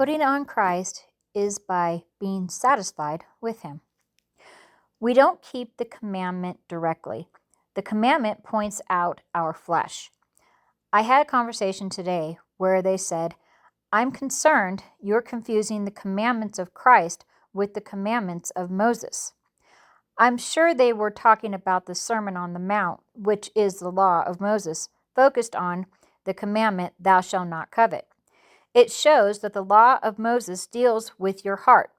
Putting on Christ is by being satisfied with him. We don't keep the commandment directly. The commandment points out our flesh. I had a conversation today where they said, I'm concerned you're confusing the commandments of Christ with the commandments of Moses. I'm sure they were talking about the Sermon on the Mount, which is the law of Moses, focused on the commandment, thou shalt not covet. It shows that the law of Moses deals with your heart.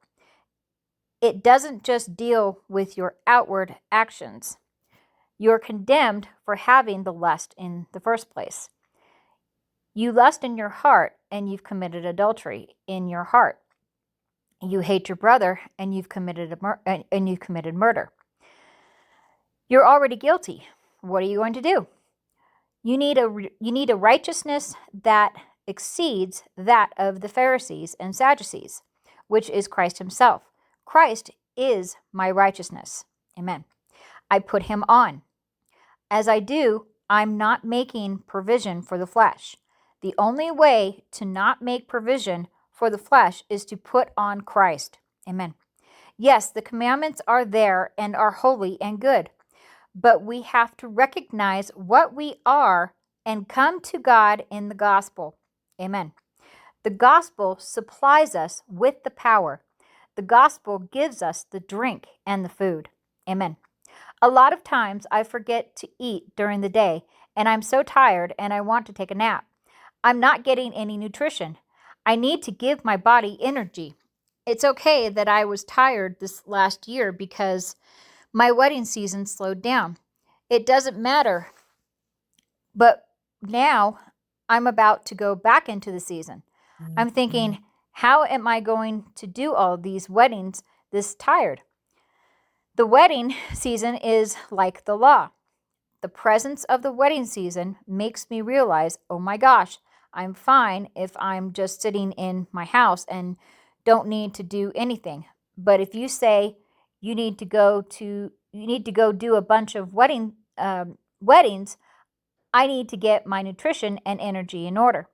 It doesn't just deal with your outward actions. You're condemned for having the lust in the first place. You lust in your heart, and you've committed adultery in your heart. You hate your brother, and you've committed murder. You're already guilty. What are you going to do? You need a righteousness that exceeds that of the Pharisees and Sadducees, which is Christ himself. Christ is my righteousness. Amen. I put him on. As I do, I'm not making provision for the flesh. The only way to not make provision for the flesh is to put on Christ. Amen. Yes, the commandments are there and are holy and good, but we have to recognize what we are and come to God in the gospel. Amen. The gospel supplies us with the power. The gospel gives us the drink and the food. Amen. A lot of times I forget to eat during the day, and I'm so tired and I want to take a nap. I'm not getting any nutrition. I need to give my body energy. It's okay that I was tired this last year because my wedding season slowed down. It doesn't matter. But now I'm about to go back into the season. I'm thinking, how am I going to do all these weddings this tired? The wedding season is like the law. The presence of the wedding season makes me realize, oh my gosh, I'm fine if I'm just sitting in my house and don't need to do anything. But if you say you need to go do a bunch of weddings, I need to get my nutrition and energy in order.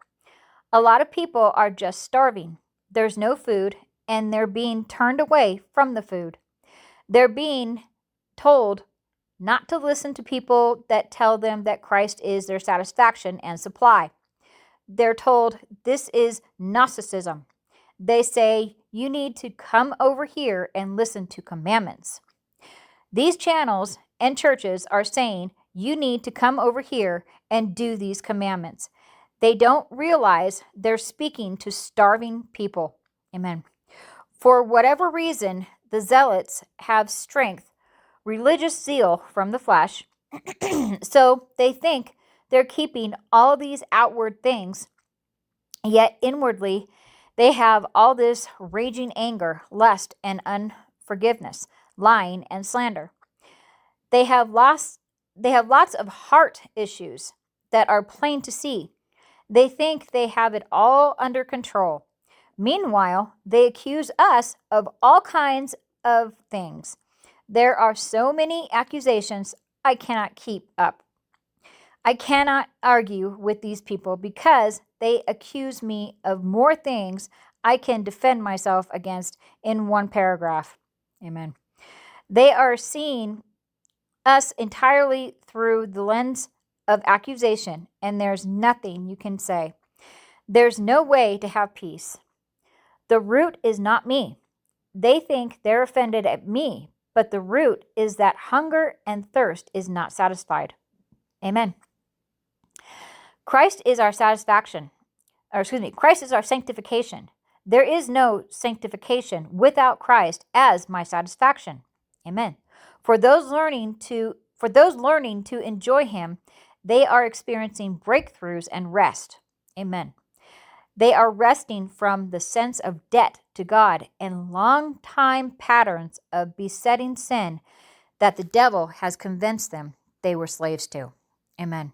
A lot of people are just starving. There's no food, and they're being turned away from the food. They're being told not to listen to people that tell them that Christ is their satisfaction and supply. They're told this is Gnosticism. They say you need to come over here and listen to commandments. These channels and churches are saying you need to come over here and do these commandments. They don't realize they're speaking to starving people. Amen. For whatever reason, the zealots have strength, religious zeal from the flesh, so they think they're keeping all these outward things, yet inwardly they have all this raging anger, lust, and unforgiveness, lying, and slander. They have lots of heart issues that are plain to see. They think they have it all under control. Meanwhile, they accuse us of all kinds of things. There are so many accusations, I cannot keep up. I cannot argue with these people because they accuse me of more things I can defend myself against in one paragraph. Amen. They are seeing us entirely through the lens of accusation, and there's nothing you can say. There's no way to have peace. The root is not me. They think they're offended at me, but the root is that hunger and thirst is not satisfied. Amen. Christ is our satisfaction. Christ is our sanctification. There is no sanctification without Christ as my satisfaction. Amen. For those learning to enjoy him, they are experiencing breakthroughs and rest. Amen. They are resting from the sense of debt to God and long-time patterns of besetting sin that the devil has convinced them they were slaves to. Amen.